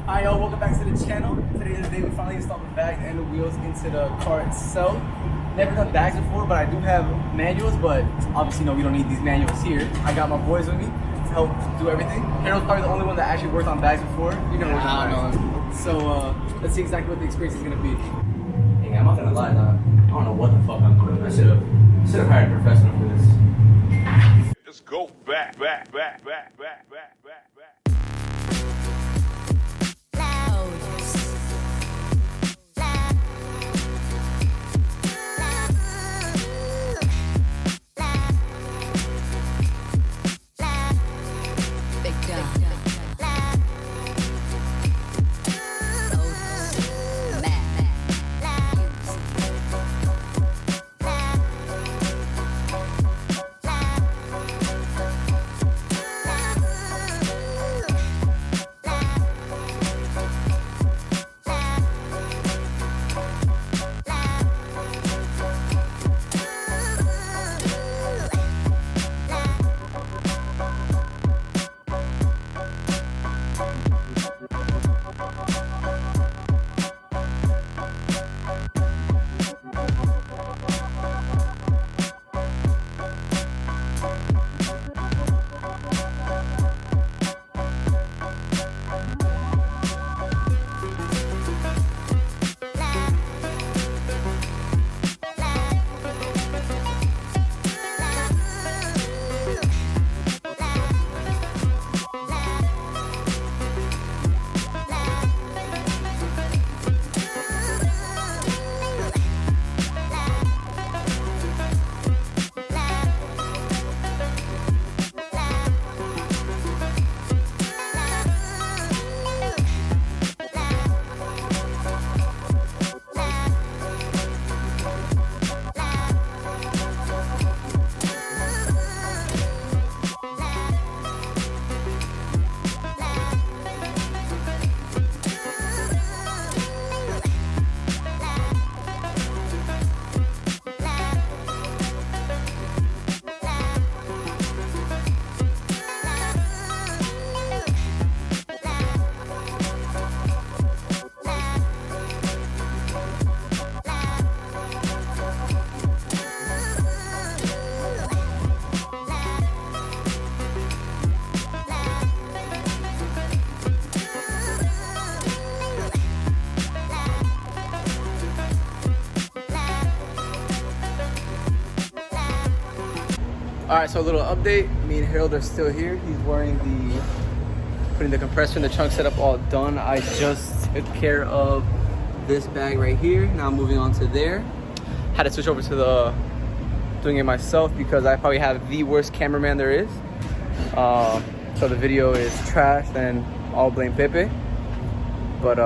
Hi y'all, welcome back to the channel. Today is the day we finally installed the bags and the wheels into the car itself. Never done bags before, but I do have manuals, but obviously no, we don't need these manuals here. I got my boys with me to help do everything. Harold's probably the only one that actually worked on bags before. You never worked on bags. So let's see exactly what the experience is gonna be. Hey, I'm not gonna lie, though. I don't know what the fuck I'm doing. I should have hired a professional for this. Let's go back. Alright, so a little update. Me and Harold are still here. He's putting the compressor in the trunk setup all done. I just took care of this bag right here. Now I'm moving on to there. Had to switch over to doing it myself because I probably have the worst cameraman there is. So the video is trash, then I'll blame Pepe. But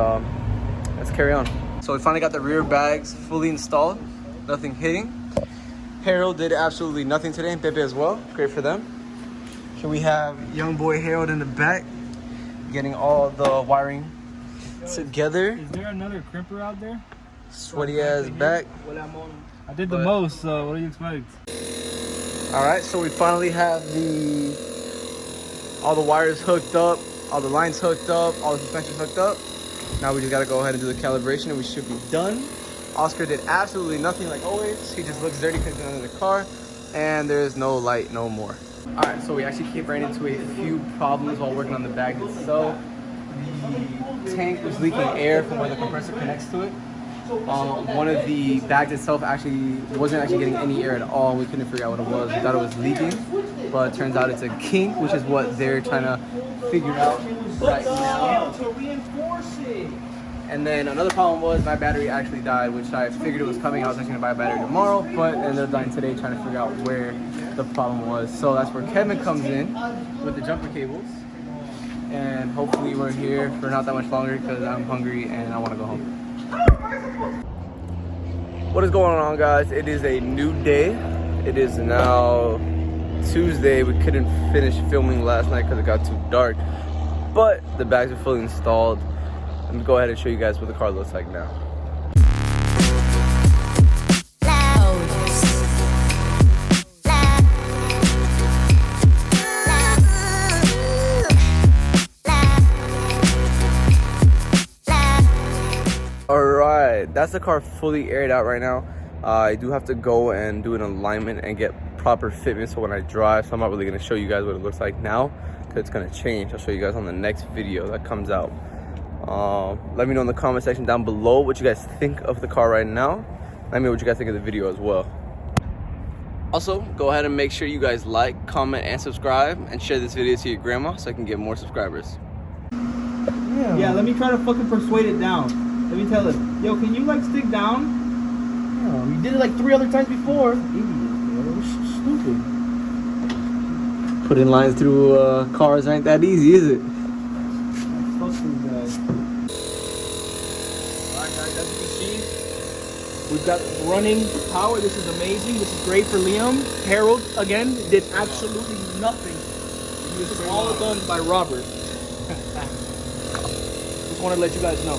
let's carry on. So we finally got the rear bags fully installed. Nothing hitting. Harold did absolutely nothing today, and Pepe as well. Great for them. Here we have young boy Harold in the back, getting all the wiring together. Is there another crimper out there? Sweaty ass back. I did the most, so what do you expect? All right, so we finally have all the wires hooked up, all the lines hooked up, all the suspensions hooked up. Now we just gotta go ahead and do the calibration and we should be done. Oscar did absolutely nothing like always. He just looks dirty because he's under the car, and there's no light no more. All right, so we actually ran into a few problems while working on the bag itself. The tank was leaking air from where the compressor connects to it. One of the bags itself wasn't getting any air at all. We couldn't figure out what it was. We thought it was leaking, but it turns out it's a kink, which is what they're trying to figure out right now. And then another problem was my battery actually died, which I figured it was coming. I was actually gonna buy a battery tomorrow, but ended up dying today trying to figure out where the problem was. So that's where Kevin comes in with the jumper cables. And hopefully we're here for not that much longer because I'm hungry and I wanna go home. What is going on, guys? It is a new day. It is now Tuesday. We couldn't finish filming last night because it got too dark, but the bags are fully installed. Let me go ahead and show you guys what the car looks like now. right, that's the car fully aired out right now. I do have to go and do an alignment and get proper fitment so when I drive, so I'm not really going to show you guys what it looks like now because it's going to change. I'll show you guys on the next video that comes out. Let me know in the comment section down below what you guys think of the car right now. Let me know what you guys think of the video as well. Also, go ahead and make sure you guys like, comment, and subscribe, and share this video to your grandma so I can get more subscribers. Yeah, let me try to fucking persuade it down. Let me tell it, yo, can you like stick down? Yeah, you did it like 3 other times before. Stupid. Putting lines through cars ain't that easy, is it? Fuck these guys. Alright guys, as you can see, we've got running power. This is amazing. This is great for Liam. Harold, again, did absolutely nothing. This is all done by Robert. Just want to let you guys know.